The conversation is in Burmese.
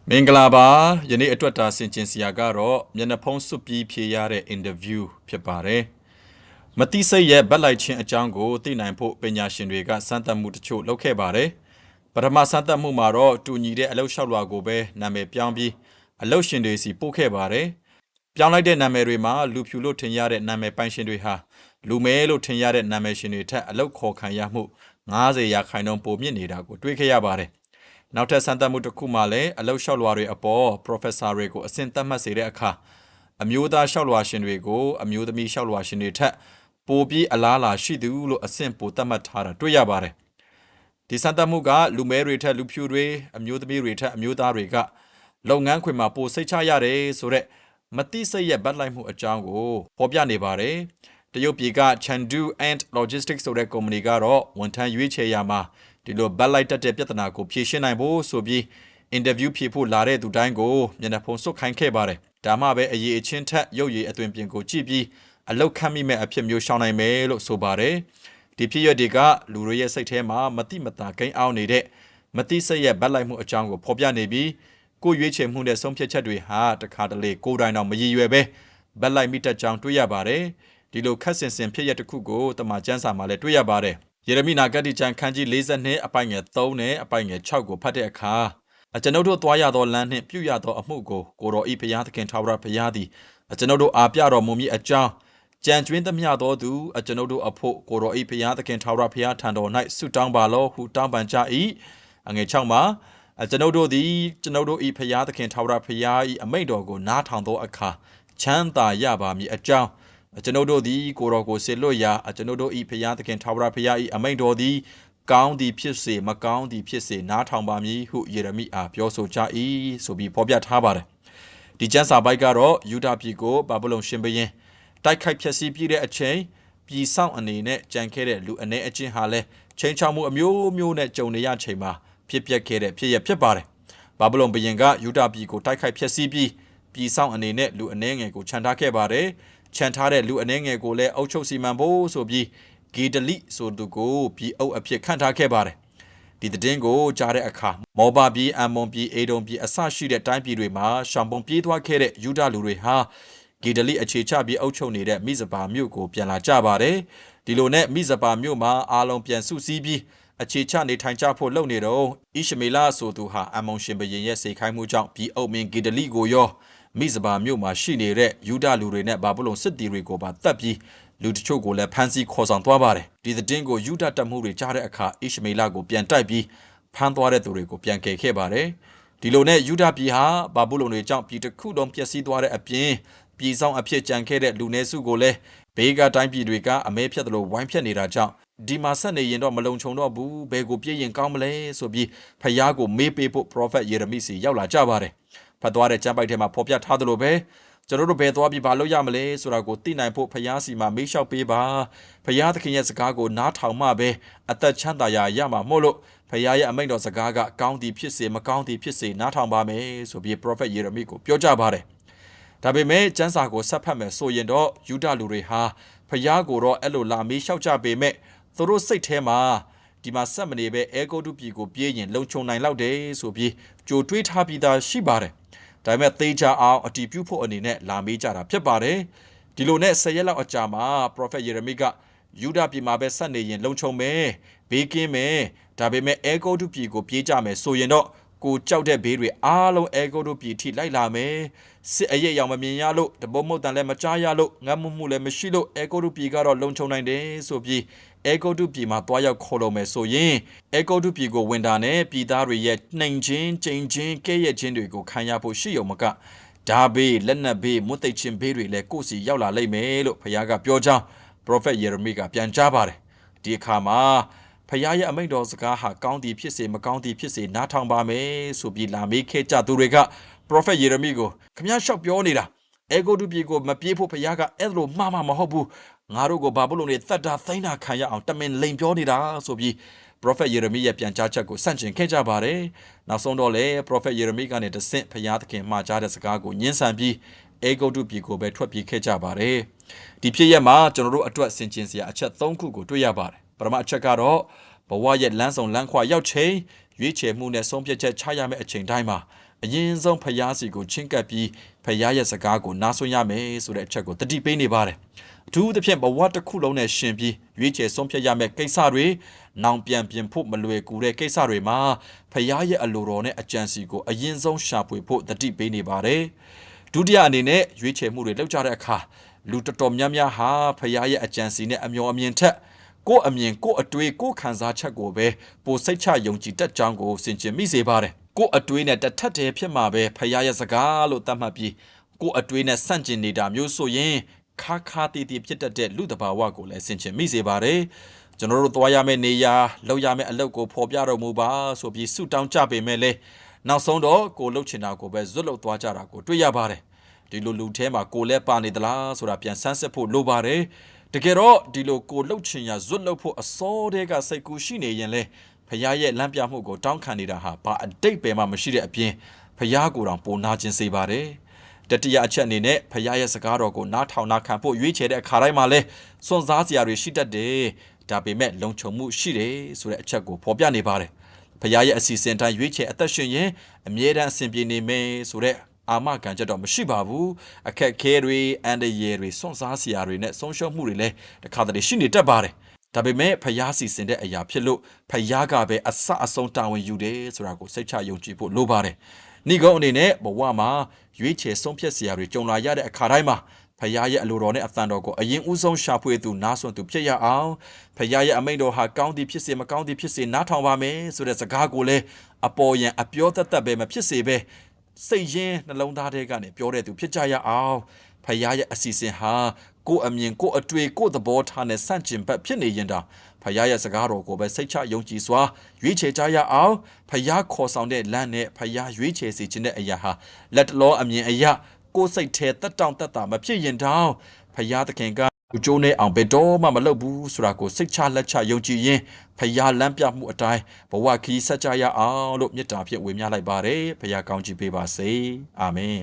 မင်္ဂလာပါယနေ့အတွက်တာဆင်ကျင်စရာကတော့မျက်နှာဖုံးစွပ်ပြီးဖြေရတဲ့ interview ဖြစ်ပါတယ်မတိစိတ်ရဲ့ဗတ်လိုက်ခြင်းအကြောင်းကိုသိနိုင်ဖို့ပညာရှင်တွေကစမ်းသပ်မှုတချို့လုပ်ခဲ့ပါတယ်ပထမစမ်းသပ်မှုမှာတော့တူညီတဲ့အလုပ်လျှောက်လွှာကိုပဲနာမည်ပြောင်းပြီးအလုပ်ရှင်တွေစီပို့ခဲ့ပါတယ်ပြောင်းလိုက်တဲ့နာမည်တွေမှာလူဖြူလို့ထင်ရတဲ့နာမည်ပိုင်ရှင်တွေဟာလူမဲလို့ထင်ရတဲ့နာမည်ရှင်တွေထက်အလုပ်ခေါ်ခံရမှု90%ပိုမြင့်နေတာကိုတွေ့ခဲ့ရပါတယ်နောက်ထပ်စမ်းသပ်မှုတစ်ခုမှလည်းအလုပ်လျှောက်လွှာတွေအပေါ် professor တွေကိုအဆင့်သတ်မှတ်စေတဲ့အခါအမျိုးသားလျှောက်လွှာရှင်တွေကိုအမျိုးသမီးလျှောက်လွှာရှင်တွေထက်ပိုပြီးအလားအလာရှိသူလို့အဆင့်ပိုသတ်မှတ်ထားတာတွေ့ရပါတယ်ဒီစမ်းသပ်မှုကလူမဲတွေထက်လူဖြူတွေအမျိုးသမီးတွေထက်အမျိုးသားတွေကလုပ်ငန်းခွင်မှာပိုစိတ်ချရတယ်ဆိုတဲ့မတိစိတ်ရဲ့ဗတ်လိုက်မှုအကြောင်းကိုဖော်ပြနေပါတယ်တရုတ်ပြည်က Chengdu Ant Logistics ဆိုတဲ့ကုမ္ပဏီကတော့ဝန်ထမ်းရွေးချယ်ရာမှာဒီလိုဗတ်လိုက်တတ်တဲ့ပြဿနာကိုဖြေရှင်းနိုင်ဖို့ဆိုပြီးအင်တာဗျူးဖြေဖို့လာတဲ့သူတိုင်းကိုမျက်နှာဖုံးစွပ်ခိုင်းခဲ့ပါတယ်ဒါမှပဲအရေးအချင်းထက်ရုပ်ရည်အသွင်ပြင်ကိုကြည့်ပြီးအလောက်ခတ်မိမဲ့အဖြစ်မျိုးရှောင်နိုင်မယ်လို့ဆိုပါတယ်ဒီဖြစ်ရတွေကလူတွေရဲ့စိတ်ထဲမှာမတိမတာကိန်းအောင်နေတဲ့မတိစိတ်ရဲ့ဗတ်လိုက်မှုအကြောင်းကိုဖော်ပြနေပြီးကိုရွေးချယ်မှုနဲ့ဆုံးဖြတ်ချက်တွေဟာတခါတလေကိုယ်တိုင်တော့မရည်ရွယ်ပဲဗတ်လိုက်မိတတ်ကြောင်းတွေ့ရပါတယ်ဒီလိုခက်ဆင်ဆင်ဖြစ်ရတစ်ခုကိုတမန်ကျမ်းစာမှာလည်းတွေ့ရပါတယ်ယေရမိနာဂတိကျမ်းခန်းကြီး42အပိုင်ငယ်3နဲ့အပိုင်ငယ်6ကိုဖတ်တဲ့အခါကျွန်ုပ်တို့သွားရသောလမ်းနှင့်ပြုရသောအမှုကိုကိုတော်ဤဘုရားသခင်ထာဝရဘုရားသည်ကျွန်ုပ်တို့အားပြတော်မူမည်အကြောင်းကြံကျွင်းသမျှသောသူကျွန်ုပ်တို့အဖို့ကိုတော်ဤဘုရားသခင်ထာဝရဘုရားထံတော်၌ဆုတောင်းပါလောဟုတောင်းပန်ကြ၏အငယ်6မှာကျွန်ုပ်တို့သည်ကျွန်ုပ်တို့ဤဘုရားသခင်ထာဝရဘုရား၏အမိန့်တော်ကိုနားထောင်သောအခါချမ်းသာရပါမည်အကြောင်းကျွန်ုပ်တို့သည်ကိုတော်ကိုဆေလွတ်ရာကျွန်ုပ်တို့ဤဘုရားသခင်ထာဝရဘုရား၏အမိန့်တော်သည်ကောင်းသည်ဖြစ်စေမကောင်းသည်ဖြစ်စေနားထောင်ပါမည်ဟုယေရမိအားပြောဆိုကြ၏ဆိုပြီးဖော်ပြထားပါတယ်ဒီကျမ်းစာပိုက်ကတော့ယူဒာပြည်ကိုဘာဗုလုန်ရှင်ဘုရင်တိုက်ခိုက်ဖျက်ဆီးပြီးတဲ့အချိန်ပြည်ဆောင်အနေနဲ့ကြံခဲ့တဲ့လူအနေအချင်းဟာလည်းချိန်ချောင်မှုအမျိုးမျိုးနဲ့ကြုံနေရချိန်မှာဖြစ်ပျက်ခဲ့တဲ့ဖြစ်ရဖြစ်ပါတယ်ဘာဗုလုန်ဘုရင်ကယူဒာပြည်ကိုတိုက်ခိုက်ဖျက်ဆီးပြီးပြည်ဆောင်အနေနဲ့လူအနေငယ်ကိုခြံထားခဲ့ပါတယ်ခြံထားတဲ့လူအနေငယ်ကိုလည်းအုပ်ချုပ်စီမံဖို့ဆိုပြီးဂေဒလိဆိုသူကိုပြည်အုပ်အဖြစ်ခန့်ထားခဲ့ပါတယ်ဒီသတင်းကိုကြားတဲ့အခါမောဘပြည်အမ္မုန်ပြည်အေဒုံပြည်အစရှိတဲ့တိုင်းပြည်တွေမှာရှောင်ပုံပြေးသွားခဲ့တဲ့ယူဒလူတွေဟာဂေဒလိအခြေချပြီးအုပ်ချုပ်နေတဲ့မိဇဘာမြို့ကိုပြန်လာကြပါတယ်ဒီလိုနဲ့မိဇဘာမြို့မှာအားလုံးပြန်စုစည်းပြီးအခြေချနေထိုင်ကြဖို့လုပ်နေတော့ဣရှမေလဆိုသူဟာအမ္မုန်ရှင်ဘုရင်ရဲ့စိတ်ခိုင်းမှုကြောင့်ပြည်အုပ်မင်းဂေဒလိကိုရောမိဇဘာမြို့မှာရှိနေတဲ့ယူဒလူတွေနဲ့ဘာဗုလုန်စစ်တီတွေကိုပါတပ်ပြီးလူတချို့ကိုလည်းဖမ်းဆီးခေါ်ဆောင်သွားပါတယ်ဒီသတင်းကိုယူဒတပ်မှုတွေကြားတဲ့အခါဣရှမေလကိုပြန်တိုက်ပြီးဖမ်းသွားတဲ့သူတွေကိုပြန်ကယ်ခဲ့ပါတယ်ဒီလိုနဲ့ယူဒပြည်ဟာဘာဗုလုန်တွေကြောင့်ပြည်တစ်ခုလုံးပျက်စီးသွားတဲ့အပြင်ပြည်ဆောင်အဖြစ်ကြံခဲ့တဲ့လူနည်းစုကိုလည်းဘေးကတိုင်းပြည်တွေကအမဲဖြတ်တယ်လို့ဝိုင်းဖြတ်နေတာကြောင့်ဒီမှာဆက်နေရင်တော့မလုံခြုံတော့ဘူးဘယ်ကိုပြေးရင်ကောင်းမလဲဆိုပြီးဖျားကိုမေးပေးဖို့ prophet ယေရမိစီရောက်လာကြပါတယ်ဖတ်သွားတဲ့ကျမ်းပိုက်ထဲမှာဖော်ပြထားသလိုပဲကျွန်တော်တို့ဘယ်သွားပြီးဘာလုပ်ရမလဲဆိုတာကိုသိနိုင်ဖို့ဖျားစီမှာမေးလျှောက်ပေးပါဖျားသခင်ရဲ့စကားကိုနားထောင်မှပဲအသက်ချမ်းသာရမှာမို့လို့ဖျားရဲ့အမိန့်တော်စကားကကောင်းသည်ဖြစ်စေမကောင်းသည်ဖြစ်စေနားထောင်ပါမယ်ဆိုပြီး prophet ယေရမိကိုပြောကြပါတယ်ဒါပေမဲ့ကျမ်းစာကိုဆက်ဖတ်မယ်ဆိုရင်တော့ယူဒလူတွေဟာဖျားကိုတော့အဲ့လိုလာမေးလျှောက်ကြပေမဲ့သူတို့စိတ်ထဲမှာဒီမှာဆက်မနေပဲအဲဂုတ်တုပြည်ကိုပြေးရင်လုံခြုံနိုင်လောက်တယ်ဆိုပြီးကြိုတွေးထားပြီးသားရှိပါတယ်ဒါပေမဲ့သေချာအောင်အတီးပြုဖို့အနေနဲ့လာမေးကြတာဖြစ်ပါတယ်ဒီလိုနဲ့10ရက်လောက်အကြာမှာ prophet ယေရမိကယူဒပြည်မှာပဲဆက်နေရင်လုံခြုံမယ်ဘေးကင်းမယ်ဒါပေမဲ့အဲဂုတ်တုပြည်ကိုပြေးကြမယ်ဆိုရင်တော့ကိုကြောက်တဲ့ဘေးတွေအားလုံးအဲဂုတ်တုပြည်ထိလိုက်လာမယ်စစ်အရေးရောင်မမြင်ရလို့တပုံးမုတ်တန်လည်းမကြားရလို့ငတ်မှုလည်းမရှိလို့အဲဂုတ်တုပြည်ကတော့လုံခြုံနိုင်တယ်ဆိုပြီးအဲဂုတ်တုပြည်မှာတွားရောက်ခေါ်လို့မယ်ဆိုရင်အဲဂုတ်တုပြည်ကိုဝင်တာနဲ့ပြည်သားတွေရဲ့နှိမ်ချင်းကြိမ်ချင်းကဲ့ရဲ့ခြင်းတွေကိုခံရဖို့ရှိုံမကဓာဘေးလက်နက်ဘေးမွတ်သိပ်ခြင်းဘေးတွေလည်းကိုယ်စီရောက်လာလိမ့်မယ်လို့ဖခင်ကပြောကြောင်း prophet ယေရမိကပြန်ကြားပါတယ်ဒီအခါမှာဖခင်ရဲ့အမိန့်တော်စကားဟာကောင်းသည်ဖြစ်စေမကောင်းသည်ဖြစ်စေနားထောင်ပါမယ်ဆိုပြီးလာမေးခဲ့ကြသူတွေက prophet ယေရမိကိုခမရလျှောက်ပြောနေတာအဲဂုတ်တုပြည်ကိုမပြေးဖို့ဖခင်ကအဲ့လိုမှားမဟုတ်ဘူးငါတို့ကိုဘာဗုလုန်တွေတတ်တာသိမ်းတာခံရအောင်တမင်လိန်ပြောနေတာဆိုပြီး prophet ယေရမိရဲ့ပြန်ကြားချက်ကိုဆန့်ကျင်ခဲ့ကြပါတယ်နောက်ဆုံးတော့လေ prophet ယေရမိကနေတဆင့်ဖခင်သခင်မှာကြားတဲ့စကားကိုညှင်းဆန်ပြီးအဲဂုတ်တုပြည်ကိုပဲထွက်ပြေးခဲ့ကြပါတယ်ဒီဖြစ်ရက်မှာကျွန်တော်တို့အတွက်ဆင်ခြင်စရာအချက်3ခုကိုတွေ့ရပါတယ်ပထမအချက်ကတော့ဘဝရဲ့လမ်းဆောင်လမ်းခွာရောက်ချိန်ရွေးချယ်မှုနဲ့ဆုံးဖြတ်ချက်ချရမယ့်အချိန်တိုင်းမှာ အရင်ဆုံးဖယားစီကိုချင်းကပ်ပြီးဖယားရဲ့စကားကိုနားဆွရမယ်ဆိုတဲ့အချက်ကိုတတိပေးနေပါတယ်အထူးသဖြင့်ဘဝတစ်ခုလုံးနဲ့ရှင်ပြီးရွေးချယ်ဆုံးဖြတ်ရမယ့်ကိစ္စတွေနောင်ပြန်ပြင်ဖို့မလွယ်ကူတဲ့ကိစ္စတွေမှာဖယားရဲ့အလိုတော်နဲ့အကြံစီကိုအရင်ဆုံးရှာဖွေဖို့တတိပေးနေပါတယ်ဒုတိယအနေနဲ့ရွေးချယ်မှုတွေလုပ်ကြတဲ့အခါလူတော်တော်များများဟာဖယားရဲ့အကြံစီနဲ့အမျှော်အမြင်ထက်ကိုယ့်အမြင်ကိုယ့်အတွေးကိုယ့်ခံစားချက်ကိုပဲပိုစိတ်ချယုံကြည်တတ်ကြောင်းကိုဆင်ခြင်မိစေပါတယ်ကိုယ့်အတွေးနဲ့တထက်တည်းဖြစ်မှာပဲဖယားရဲ့စကားလို့သတ်မှတ်ပြီးကိုယ့်အတွေးနဲ့ဆန့်ကျင်နေတာမျိုးဆိုရင်ခါခါတီတီဖြစ်တတ်တဲ့လူတဘာဝကိုလည်းဆင်ခြင်မိစေပါတယ်ကျွန်တော်တို့သွားရမယ့်နေရာလောက်ရမယ့်အလုပ်ကိုဖော်ပြတော်မူပါဆိုပြီးဆုတောင်းကြပေမဲ့လည်းနောက်ဆုံးတော့ကိုလှုပ်ချင်တာကိုပဲဇွတ်လုပ်သွားကြတာကိုတွေ့ရပါတယ်ဒီလိုလူထဲမှာကိုလည်းပါနေသလားဆိုတာပြန်ဆန်းစစ်ဖို့လိုပါတယ်တကယ်တော့ဒီလိုကိုလှုပ်ချင်ရဇွတ်လုပ်ဖို့အစောတည်းကစိတ်ကူးရှိနေရင်လေဖယားရဲ့လမ်းပြမှုကိုတောင်းခံနေတာဟာဘာအတိတ်ပဲမှမရှိတဲ့အပြင်ဖယားကိုယ်တော်ပိုနာကျင်စေပါတယ်တတိယအချက်အနေနဲ့ဖယားရဲ့စကားတော်ကိုနားထောင်နာခံဖို့ရွေးချယ်တဲ့အခါတိုင်းမှာလဲစွန့်စားစရာတွေရှိတတ်တယ်ဒါပေမဲ့လုံခြုံမှုရှိတယ်ဆိုတဲ့အချက်ကိုဖော်ပြနေပါတယ်ဖယားရဲ့အစီအစဉ်တိုင်းရွေးချယ်အသက်ရှင်ရင်အမြဲတမ်းအဆင်ပြေနေမယ်ဆိုတဲ့အာမခံချက်တော့မရှိပါဘူးအခက်ခဲတွေအန်ဒရယ်တွေစွန့်စားစရာတွေနဲ့ဆုံးရှုံးမှုတွေလည်းတခါတလေရှိနေတတ်ပါတယ်ဒါပေမဲ့ဖယားစီစဉ်တဲ့အရာဖြစ်လို့ဖယားကပဲအစအဆုံးတာဝန်ယူတယ်ဆိုတာကိုစိတ်ချယုံကြည်ဖို့လိုပါတယ်။ဤကုန်းအနေနဲ့ဘဝမှာရွေးချယ်ဆုံးဖြတ်စရာတွေကြုံလာရတဲ့အခါတိုင်းမှာဖယားရဲ့အလိုတော်နဲ့အသံတော်ကိုအရင်ဦးဆုံးရှာဖွေသူနားဆွင့်သူဖြစ်ရအောင်ဖယားရဲ့အမိန့်တော်ဟာကောင်းသည်ဖြစ်စေမကောင်းသည်ဖြစ်စေနားထောင်ပါမယ်ဆိုတဲ့စကားကိုလည်းအပေါ်ယံအပြောသက်သက်ပဲမဖြစ်စေပဲစိတ်ရင်းနှလုံးသားထဲကနေပြောတဲ့သူဖြစ်ကြရအောင်ဖယားရဲ့အစီအစဉ်ဟာကိုယ်အမြင်ကိုယ်အတွေ့ကိုယ်သဘောထားနဲ့ဆန့်ကျင်ဘက်ဖြစ်နေရင်တောင်ဖယားရဲ့စကားတော်ကိုပဲစိတ်ချယုံကြည်စွာရွေးချယ်ကြရအောင်ဖယားခေါ်ဆောင်တဲ့လမ်းနဲ့ဖယားရွေးချယ်စေခြင်းတဲ့အရာဟာလက်တလောအမြင်အရာကိုယ်စိတ်ထဲတက်တောင့်တက်တာမဖြစ်ရင်တောင်ဖယားသခင်ကလူကျိုးနေအောင်ဘယ်တော့မှမလုပ်ဘူးဆိုတာကိုစိတ်ချလက်ချယုံကြည်ရင်ဖယားလမ်းပြမှုအတိုင်းဘဝခီးဆက်ကြရအောင်လို့မေတ္တာဖြင့်ဝေမျှလိုက်ပါတယ်ဖယားကောင်းချီးပေးပါစေအာမင်